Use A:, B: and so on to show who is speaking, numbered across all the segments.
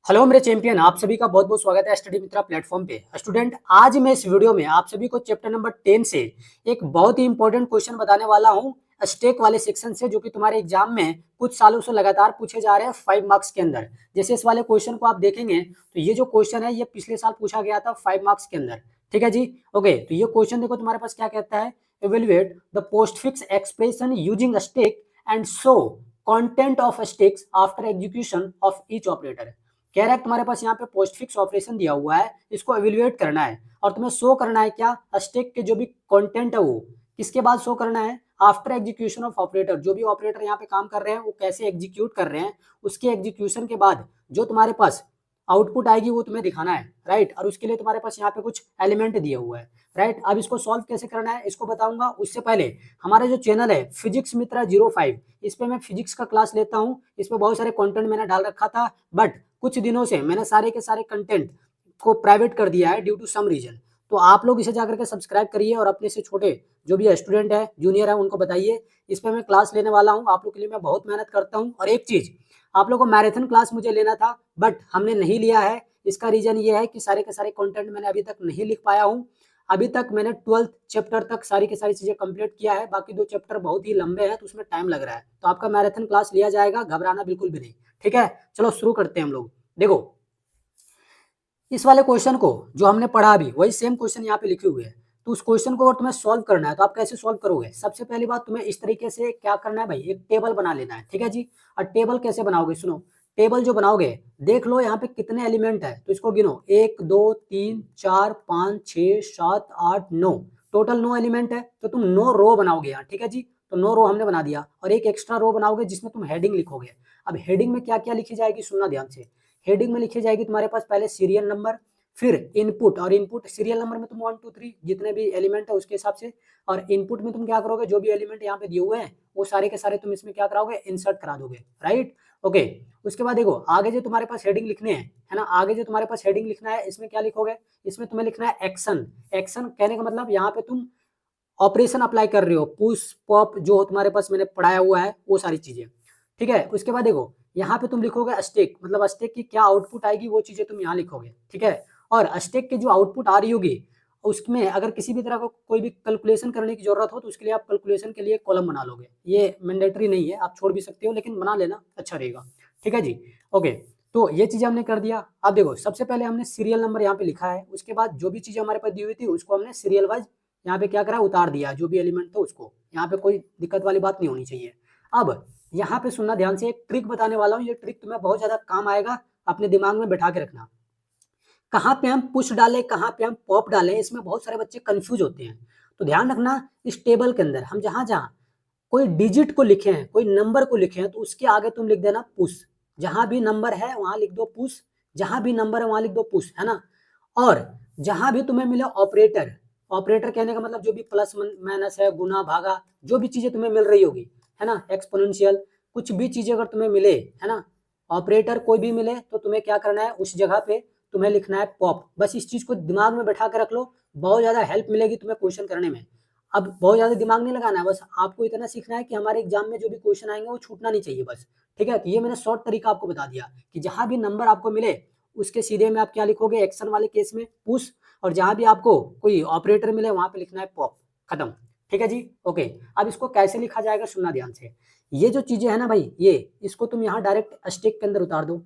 A: Hello मेरे champion, आप सभी का बहुत बहुत स्वागत है स्टडी मित्रा प्लेटफॉर्म पे। स्टूडेंट, आज मैं इस वीडियो में आप सभी को चैप्टर नंबर 10 से एक बहुत ही इंपॉर्टेंट क्वेश्चन बताने वाला हूं, स्टेक वाले सेक्शन से, जो कि तुम्हारे एग्जाम में कुछ सालों से लगातार पूछे जा रहे हैं 5 मार्क्स के अंदर। जैसे इस वाले क्वेश्चन को आप देखेंगे तो ये जो क्वेश्चन है ये पिछले साल पूछा गया था 5 मार्क्स के अंदर। ठीक है जी। ओके, तो ये क्वेश्चन देखो तुम्हारे पास क्या कहता है। Evaluate the postfix expression using stack and show content of stacks after execution of each operator. कह रहा है तुम्हारे पास यहाँ पे पोस्ट फिक्स ऑपरेशन दिया हुआ है, इसको एवेल्युएट करना है और तुम्हें शो करना है क्या, स्टेक के जो भी कंटेंट है वो किसके बाद शो करना है, आफ्टर एग्जीक्यूशन ऑफ ऑपरेटर। जो भी ऑपरेटर यहाँ पे काम कर रहे हैं वो कैसे एग्जीक्यूट कर रहे हैं, उसके एग्जीक्यूशन के बाद जो तुम्हारे पास आउटपुट आएगी वो तुम्हें दिखाना है। राइट, और उसके लिए तुम्हारे पास यहाँ पे कुछ एलिमेंट दिए हुए है। राइट, अब इसको सॉल्व कैसे करना है इसको बताऊंगा। उससे पहले हमारा जो चैनल है फिजिक्स मित्रा 05, इस पे मैं फिजिक्स का क्लास लेता हूँ। इस पे बहुत सारे कंटेंट मैंने डाल रखा था, बट कुछ दिनों से मैंने सारे के सारे कंटेंट को प्राइवेट कर दिया है ड्यू टू सम रीजन। तो आप लोग इसे जाकर के सब्सक्राइब करिए और अपने से छोटे जो भी स्टूडेंट है, जूनियर है, उनको बताइए। इस पे मैं क्लास लेने वाला हूँ, आप लोग के लिए मैं बहुत मेहनत करता हूँ। और एक चीज, आप लोगों को मैराथन क्लास मुझे लेना था बट हमने नहीं लिया है। इसका रीजन ये है कि सारे के सारे कंटेंट मैंने अभी तक नहीं लिख पाया हूँ। अभी तक मैंने 12th चैप्टर तक सारी की सारी चीजें कंप्लीट किया है, बाकी 2 चैप्टर बहुत ही लंबे हैं तो उसमें टाइम लग रहा है। तो आपका मैराथन क्लास लिया जाएगा, घबराना बिल्कुल भी नहीं। ठीक है, चलो शुरू करते हैं हम लोग। देखो, इस वाले क्वेश्चन को जो हमने पढ़ा अभी वही सेम क्वेश्चन यहाँ पे लिखे हुए हैं। तो उस क्वेश्चन को अगर तुम्हें सॉल्व करना है तो आप कैसे सॉल्व करोगे। सबसे पहली बात, तुम्हें इस तरीके से क्या करना है भाई, एक टेबल बना लेना है। ठीक है जी। और टेबल कैसे बनाओगे, सुनो। टेबल जो बनाओगे, देख लो यहाँ पे कितने एलिमेंट है तो इसको गिनो। 1 2 3 4 5 6 7 8 9, टोटल 9 एलिमेंट है। तो तुम 9 रो बनाओगे यहाँ। ठीक है जी। तो 9 रो हमने बना दिया और एक एक्स्ट्रा रो बनाओगे जिसमें तुम हेडिंग लिखोगे। अब हेडिंग में क्या क्या लिखी जाएगी सुनना ध्यान से। हेडिंग में लिखी जाएगी तुम्हारे पास पहले सीरियल नंबर, फिर इनपुट। और इनपुट सीरियल नंबर में तुम 1 2 3 जितने भी एलिमेंट है उसके हिसाब से। और इनपुट में तुम क्या करोगे, जो भी एलिमेंट यहाँ पे दिए हुए हैं वो सारे के सारे तुम इसमें क्या कराओगे, इंसर्ट करा दोगे। Right, okay. उसके बाद देखो आगे जो तुम्हारे पास हेडिंग लिखने हैं, है ना, आगे जो तुम्हारे पास हेडिंग लिखना है इसमें क्या लिखोगे, इसमें तुम्हें लिखना है एक्शन। एक्शन कहने का मतलब यहाँ पे तुम ऑपरेशन अप्लाई कर रहे हो, पुश पॉप जो तुम्हारे पास मैंने पढ़ाया हुआ है वो सारी चीजें। ठीक है, उसके बाद देखो यहाँ पे तुम लिखोगे स्टेक, मतलब स्टेक की क्या आउटपुट आएगी वो चीजें तुम यहाँ लिखोगे। ठीक है, और स्टेक की जो आउटपुट आ रही होगी उसमें अगर किसी भी तरह का कोई भी कैलकुलेशन करने की जरूरत हो तो उसके लिए आप कैलकुलेशन के लिए कॉलम बना लोगे। ये मैंडेटरी नहीं है, आप छोड़ भी सकते हो, लेकिन बना लेना अच्छा रहेगा। ठीक है जी, ओके। तो ये चीजें हमने कर दिया। अब देखो सबसे पहले हमने सीरियल नंबर यहाँ पे लिखा है, उसके बाद जो भी चीजें हमारे पास दी हुई थी उसको हमने सीरियल वाइज यहाँ पे क्या करा, उतार दिया। जो भी एलिमेंट था उसको, यहाँ पे कोई दिक्कत वाली बात नहीं होनी चाहिए। अब यहाँ पे सुनना ध्यान से, एक ट्रिक बताने वाला हूँ, ये ट्रिक तुम्हें बहुत ज्यादा काम आएगा, अपने दिमाग में बैठा के रखना। कहाँ पे हम पुश डालें, कहाँ पे हम पॉप डालें, इसमें बहुत सारे बच्चे कंफ्यूज होते हैं। तो ध्यान रखना, इस टेबल के अंदर हम जहां जहां कोई डिजिट को लिखे हैं, कोई नंबर को लिखे हैं, तो उसके आगे तुम लिख देना पुश। जहां भी नंबर है वहां लिख दो पुश, जहां भी नंबर है वहां लिख दो पुश, है ना। और जहां भी तुम्हें मिले ऑपरेटर, ऑपरेटर कहने का मतलब जो भी प्लस माइनस है, गुना भागा, जो भी चीजें तुम्हें मिल रही होगी, है ना, एक्सपोनेंशियल, कुछ भी चीजें अगर तुम्हें मिले, है ना, ऑपरेटर कोई भी मिले तो तुम्हें क्या करना है, उस जगह पे तुम्हें लिखना है पॉप। बस इस चीज को दिमाग में बैठा कर रख लो, बहुत ज्यादा हेल्प मिलेगी तुम्हें क्वेश्चन करने में। अब बहुत ज्यादा दिमाग नहीं लगाना है, बस आपको इतना सीखना है कि हमारे एग्जाम में जो भी क्वेश्चन आएंगे वो छूटना नहीं चाहिए बस। ठीक है, तो ये मैंने शॉर्ट तरीका आपको बता दिया कि जहां भी नंबर आपको मिले उसके सीधे में आप क्या लिखोगे, एक्शन वाले केस में पुश, और जहां भी आपको कोई ऑपरेटर मिले वहां पे लिखना है पॉप। खत्म। ठीक है जी, ओके। अब इसको कैसे लिखा जाएगा सुनना ध्यान से। ये जो चीजें है ना भाई, ये इसको तुम यहाँ डायरेक्ट स्टिक के अंदर उतार दो।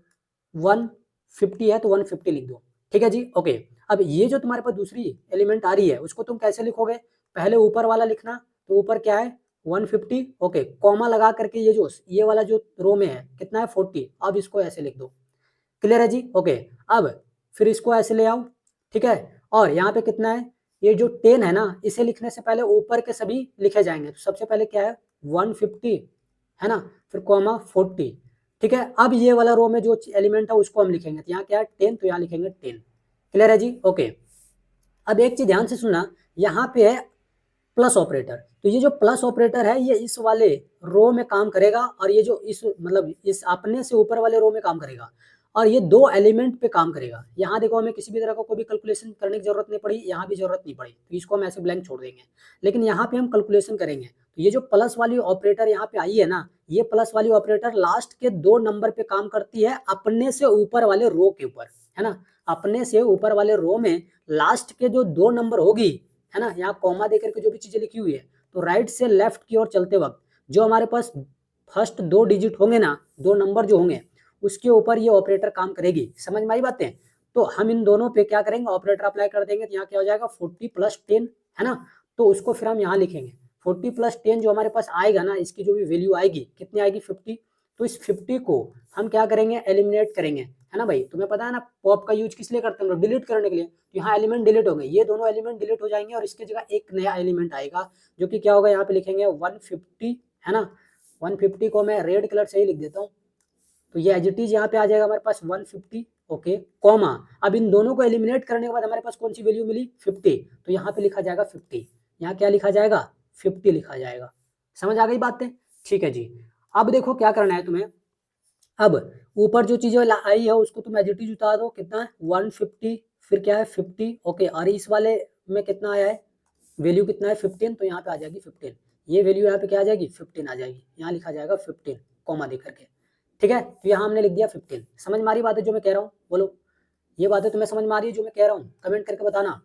A: 150 है तो 150 लिख दो। ठीक है जी, ओके। अब ये जो तुम्हारे पास दूसरी एलिमेंट आ रही है उसको तुम कैसे लिखोगे, पहले ऊपर वाला लिखना। तो ऊपर क्या है 150, ओके, कॉमा लगा करके ये वाला जो रो में है कितना है 40। अब इसको ऐसे लिख दो। क्लियर है जी, ओके। अब फिर इसको ऐसे ले आओ। ठीक है, और यहाँ पे कितना है, ये जो 10 है ना, इसे लिखने से पहले ऊपर के सभी लिखे जाएंगे। तो सबसे पहले क्या है 150, है ना, फिर कॉमा 40। ठीक है, अब ये वाला रो में जो एलिमेंट है उसको हम लिखेंगे। तो यहाँ क्या है 10, तो यहाँ लिखेंगे 10। क्लियर है जी, ओके। अब एक चीज ध्यान से सुनना, यहाँ पे है प्लस ऑपरेटर। तो ये जो प्लस ऑपरेटर है ये इस वाले रो में काम करेगा, और ये जो इस मतलब इस अपने से ऊपर वाले रो में काम करेगा। और ये 2 एलिमेंट पे काम करेगा। यहाँ देखो हमें किसी भी तरह का कोई भी कैलकुलेशन करने की जरूरत नहीं पड़ी, यहाँ भी जरूरत नहीं पड़ी, तो इसको हम ऐसे ब्लैंक छोड़ देंगे। लेकिन यहाँ पे हम कैलकुलेशन करेंगे, तो ये जो प्लस वाली ऑपरेटर यहाँ पे आई है ना, ये प्लस वाली ऑपरेटर लास्ट के 2 नंबर पे काम करती है अपने से ऊपर वाले रो के ऊपर, है ना। अपने से ऊपर वाले रो में लास्ट के जो 2 नंबर होगी, है ना, यहाँ कॉमा देकर के जो भी चीजें लिखी हुई है, तो राइट से लेफ्ट की ओर चलते वक्त जो हमारे पास फर्स्ट 2 डिजिट होंगे ना, 2 नंबर जो होंगे, उसके ऊपर ये ऑपरेटर काम करेगी। समझ में आई बातें? तो हम इन दोनों पे क्या करेंगे, ऑपरेटर अप्लाई कर देंगे, तो यहाँ क्या हो जाएगा 40 + 10, है ना। तो उसको फिर हम यहाँ लिखेंगे 40 + 10 जो हमारे पास आएगा ना, इसकी जो भी वैल्यू आएगी, कितनी आएगी 50। तो इस 50 को हम क्या करेंगे, एलिमिनेट करेंगे, है ना भाई। तुम्हें पता है ना पॉप का यूज किस लिए करते हैं हम लोग, डिलीट करने के लिए। तो यहाँ एलिमेंट डिलीट होंगे, ये दोनों एलिमेंट डिलीट हो जाएंगे और इसकी जगह एक नया एलिमेंट आएगा जो कि क्या होगा, यहाँ पे लिखेंगे 150, है ना। 150 को मैं रेड कलर से ही लिख देता हूँ, तो ये एज इट इज यहाँ पे आ जाएगा हमारे पास 150, ओके, कॉमा। अब इन दोनों को एलिमिनेट करने के बाद हमारे पास कौन सी वैल्यू मिली, 50। तो यहाँ पे लिखा जाएगा 50, यहाँ क्या लिखा जाएगा, 50 लिखा जाएगा। समझ आ गई बातें? ठीक है जी। अब देखो क्या करना है तुम्हें, अब ऊपर जो चीजें आई है उसको तुम एज इट इज उतार दो, कितना है 150, फिर क्या है 50, ओके। और इस वाले में कितना आया है, वैल्यू कितना है 15, तो यहाँ पे आ जाएगी 15। ये वैल्यू यहाँ पे क्या आ जाएगी 15 आ जाएगी, यहाँ लिखा जाएगा 15 कॉमा दे करके, ठीक है। तो यहाँ हमने लिख दिया 15। समझ में आ रही बात है जो मैं कह रहा हूँ, बोलो ये बातें तुम्हें समझ में आ रही है जो मैं कह रहा हूँ, कमेंट करके बताना।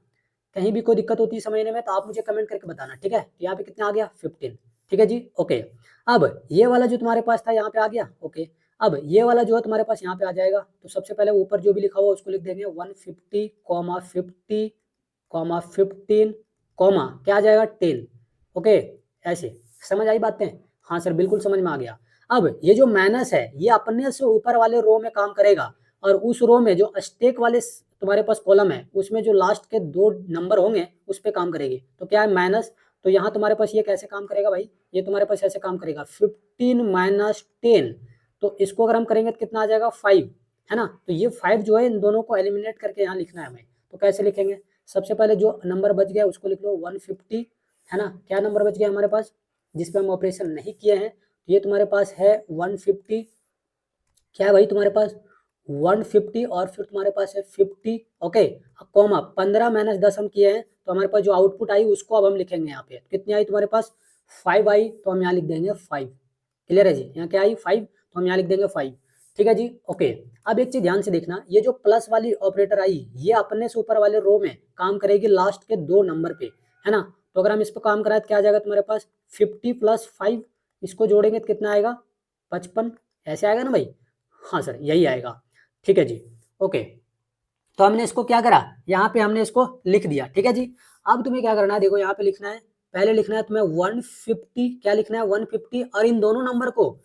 A: कहीं भी कोई दिक्कत होती है समझने में तो आप मुझे कमेंट करके बताना, ठीक है। तो यहाँ पे कितना आ गया 15, ठीक है जी, ओके। अब ये वाला जो तुम्हारे पास था यहाँ पे आ गया, ओके। अब ये वाला जो है तुम्हारे पास यहाँ पे आ जाएगा, तो सबसे पहले ऊपर जो भी लिखा हुआ उसको लिख देंगे 150, 50, 15, क्या आ जाएगा 10, ओके। ऐसे समझ आई बातें? हाँ सर बिल्कुल समझ में आ गया। अब ये जो माइनस है ये अपने से ऊपर वाले रो में काम करेगा, और उस रो में जो स्टेक वाले तुम्हारे पास कॉलम है उसमें जो लास्ट के 2 नंबर होंगे उस पे काम करेगी। तो क्या है माइनस, तो यहाँ तुम्हारे पास ये कैसे काम करेगा भाई, ये तुम्हारे पास ऐसे काम करेगा 15 - 10, तो इसको अगर हम करेंगे तो कितना आ जाएगा 5, है ना। तो ये 5 जो है इन दोनों को एलिमिनेट करके यहाँ लिखना है हमें। तो कैसे लिखेंगे, सबसे पहले जो नंबर बच गया उसको लिख लो 150, है ना। क्या नंबर बच गया हमारे पास जिस पे हम ऑपरेशन नहीं किए हैं, तो ये तुम्हारे पास है 150, क्या है भाई तुम्हारे पास 150, और फिर तुम्हारे पास है 50, ओके, कॉमा 15 - 10 हम किए हैं, तो हमारे पास जो आउटपुट आई उसको अब हम लिखेंगे यहाँ पे, कितनी आई तुम्हारे पास 5 आई, तो हम यहाँ लिख देंगे 5। क्लियर है जी, यहाँ क्या आई 5, तो हम यहाँ लिख देंगे 5, ठीक है जी, ओके। अब एक चीज ध्यान से देखना, ये जो प्लस वाली ऑपरेटर आई ये अपने से ऊपर वाले रो में काम करेगी लास्ट के 2 नंबर पे, है ना। तो अगर हम इस पर काम कराए तो क्या आ जाएगा तुम्हारे पास 50 + 5, इसको जोड़ेंगे तो कितना आएगा 55, ऐसे आएगा ना भाई। हाँ सर यही आएगा, ठीक है जी, ओके। तो हमने इसको क्या करा, यहाँ पे हमने इसको लिख दिया, ठीक है जी। अब तुम्हें क्या करना है, देखो यहाँ पे लिखना है, पहले लिखना है तुम्हें 150, क्या लिखना है 150, और इन दोनों नंबर को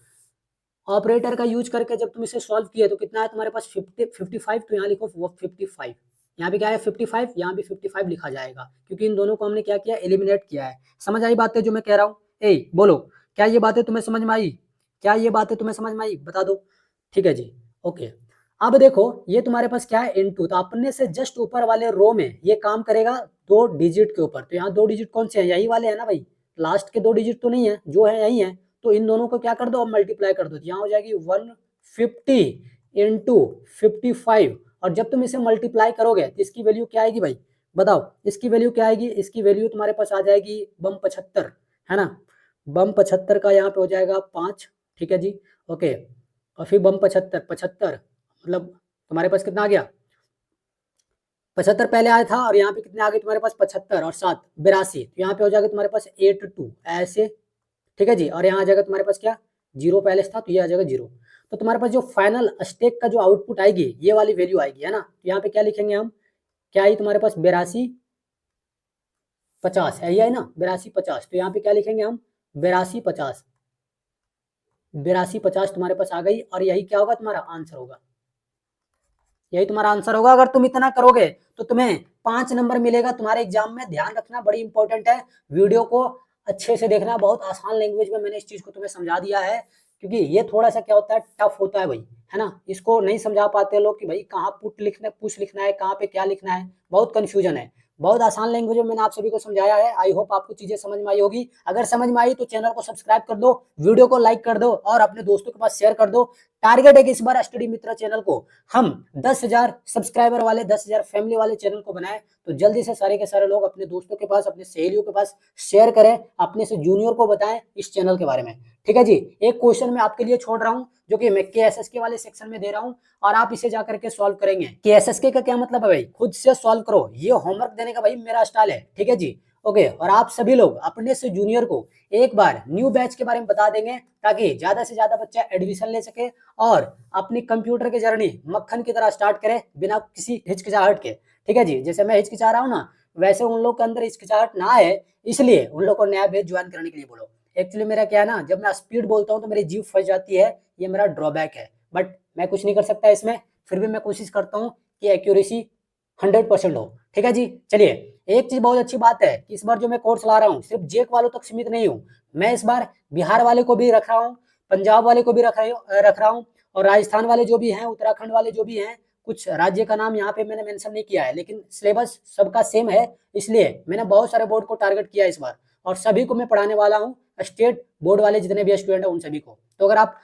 A: ऑपरेटर का यूज करके जब तुम इसे सॉल्व किए तो कितना है तुम्हारे पास 55, तो यहाँ लिखो 55, यहाँ पे क्या है 55, यहाँ भी 55 लिखा जाएगा, क्योंकि इन दोनों को हमने क्या किया एलिमिनेट किया है। समझ आई बातें जो मैं कह रहा हूँ, ए बोलो क्या ये बातें तुम्हें समझ में आई, क्या ये बातें तुम्हें समझ में आई, बता दो, ठीक है जी, ओके। अब देखो ये तुम्हारे पास क्या है इनटू, तो अपने से जस्ट ऊपर वाले रो में ये काम करेगा 2 डिजिट के ऊपर, तो यहाँ 2 डिजिट कौन से हैं, यही वाले हैं ना भाई, लास्ट के 2 डिजिट तो नहीं है, जो है यही है। तो इन दोनों को क्या कर दो, अब मल्टीप्लाई कर दो, यहाँ हो जाएगी 150 × 55, और जब तुम इसे मल्टीप्लाई करोगे तो इसकी वैल्यू क्या आएगी भाई, बताओ इसकी वैल्यू क्या आएगी, इसकी वैल्यू तुम्हारे पास आ जाएगी बम 75, है ना। बम 75 का यहाँ पे हो जाएगा 5, ठीक है जी, ओके। और फिर बम 75 मतलब तुम्हारे पास कितना आ गया 75 पहले आया था, और यहाँ पे कितने आ गए तुम्हारे पास 75 और 7 82, तो यहाँ पे हो जाएगा तुम्हारे पास 82 ऐसे, ठीक है जी। और यहाँ आ जाएगा तुम्हारे पास क्या 0 पहले था, तो ये आ जाएगा 0। तो तुम्हारे पास जो फाइनल स्टेक का जो आउटपुट आएगी ये वाली वैल्यू आएगी, है ना। तो यहाँ पे क्या लिखेंगे हम, क्या आई तुम्हारे पास 82 50, यही है ना 82 50, तो यहाँ पे क्या लिखेंगे हम 82 50, 82 50 तुम्हारे पास आ गई, और यही क्या होगा तुम्हारा आंसर होगा, यही तुम्हारा आंसर होगा। अगर तुम इतना करोगे तो तुम्हें 5 नंबर मिलेगा तुम्हारे एग्जाम में। ध्यान रखना बड़ी इंपॉर्टेंट है, वीडियो को अच्छे से देखना, बहुत आसान लैंग्वेज में मैंने इस चीज को तुम्हें समझा दिया है, क्योंकि ये थोड़ा सा क्या होता है टफ होता है भाई, है ना। इसको नहीं समझा पाते लोग कि भाई कहाँ पुट लिखना पुश लिखना है, कहाँ पे क्या लिखना है, बहुत कंफ्यूजन है। बहुत आसान लैंग्वेज में मैंने आप सभी को समझाया है। आई होप आपको चीजें समझ में आई होगी। अगर समझ में आई तो चैनल को सब्सक्राइब कर दो, वीडियो को लाइक कर दो और अपने दोस्तों के पास शेयर कर दो। टारगेट है कि इस बार स्टडी मित्रा चैनल को हम 10,000 सब्सक्राइबर वाले, 10,000 फैमिली वाले चैनल को बनाए। तो जल्दी से सारे के सारे लोग अपने दोस्तों के पास, अपने सहेलियों के पास शेयर करें, अपने से जूनियर को बताएं इस चैनल के बारे में। ठीक है जी। एक क्वेश्चन मैं आपके लिए छोड़ रहा हूं जो कि मैं KSSK वाले सेक्शन में दे रहा हूं और आप इसे जाकर के सॉल्व करेंगे। KSSK का क्या मतलब है भाई? खुद से सॉल्व करो। ये होमवर्क देने का भाई मेरा स्टाइल है। ठीक है जी। ओके। और आप सभी लोग अपने से जूनियर को एक बार न्यू बैच के बारे में बता देंगे ताकि ज्यादा से ज्यादा बच्चा एडमिशन ले सके और अपनी कंप्यूटर की जर्नी मक्खन की तरह स्टार्ट करे बिना किसी हिचकिचाहट के। ठीक है जी। जैसे मैं हिचकिचा रहा हूँ ना, वैसे उन लोग के अंदर हिचकिचाहट ना आए, इसलिए उन लोग को नया बैच ज्वाइन करने के लिए बोलो। एक्चुअली मेरा क्या है ना, जब मैं स्पीड बोलता हूँ तो मेरी जीभ फंस जाती है, ये मेरा ड्रॉबैक है। बट मैं कुछ नहीं कर सकता इसमें, फिर भी मैं कोशिश करता हूँ कि एक्यूरेसी 100% हो। ठीक है जी। चलिए, एक चीज बहुत अच्छी बात है कि इस बार जो मैं कोर्स ला रहा हूँ सिर्फ जेक वालों तक सीमित नहीं हूँ। मैं इस बार बिहार वाले को भी रख रहा हूँ, पंजाब वाले को भी रख रहा हूँ और राजस्थान वाले जो भी हैं, उत्तराखंड वाले जो भी हैं, कुछ राज्य का नाम यहाँ पे मैंने मेंशन नहीं किया है, लेकिन सिलेबस सबका सेम है, इसलिए मैंने बहुत सारे बोर्ड को टारगेट किया इस बार और सभी को मैं पढ़ाने वाला हूँ। स्टेट बोर्ड वाले जितने भी स्टूडेंट हैं उन सभी को। तो अगर आप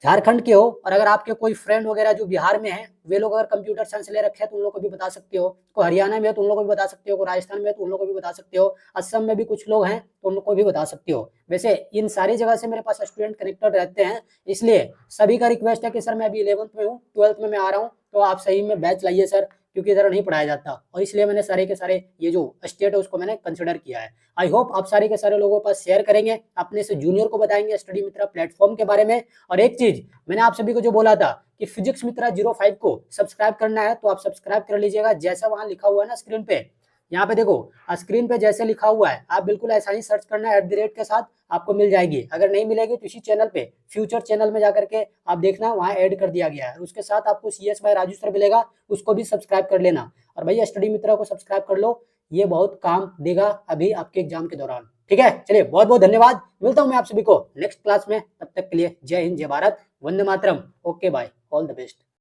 A: झारखंड के हो और अगर आपके कोई फ्रेंड वगैरह जो बिहार में है, वे लोग अगर कंप्यूटर साइंस ले रखे हैं तो उन लोग को भी बता सकते हो। कोई हरियाणा में है तो उन लोग को भी बता सकते हो, कोई राजस्थान में है तो उन लोग को भी बता सकते हो, असम में भी कुछ लोग हैं तो उन लोग को भी बता सकते हो। वैसे इन सारी जगह से मेरे पास स्टूडेंट कनेक्टेड रहते हैं, इसलिए सभी का रिक्वेस्ट है कि सर मैं अभी 11th में हूँ, 12th में मैं आ रहा हूँ, तो आप सही में बैच लाइए सर, क्योंकि इधर नहीं पढ़ाया जाता और इसलिए मैंने सारे के सारे ये जो स्टेट है उसको मैंने कंसिडर किया है। आई होप आप सारे के सारे लोगों के पास शेयर करेंगे, अपने से जूनियर को बताएंगे स्टडी मित्रा प्लेटफॉर्म के बारे में। और एक चीज मैंने आप सभी को जो बोला था कि फिजिक्स मित्रा 05 को सब्सक्राइब करना है, तो आप सब्सक्राइब कर लीजिएगा। जैसा वहां लिखा हुआ है ना स्क्रीन पे, यहाँ पे देखो स्क्रीन पे जैसे लिखा हुआ है, आप बिल्कुल ऐसा ही सर्च करना है @ के साथ, आपको मिल जाएगी। अगर नहीं मिलेगी तो इसी चैनल पे फ्यूचर चैनल में जाकर के आप देखना, वहाँ ऐड कर दिया गया है। उसके साथ आपको CS बाय राजू सर मिलेगा, उसको भी सब्सक्राइब कर लेना। और भैया स्टडी मित्रा को सब्सक्राइब कर लो, ये बहुत काम देगा अभी आपके एग्जाम के दौरान। ठीक है, चलिए बहुत बहुत धन्यवाद। मिलता हूँ मैं आप सभी को नेक्स्ट क्लास में, तब तक के लिए जय हिंद, जय भारत, वंदे मातरम। Okay bye, all the best.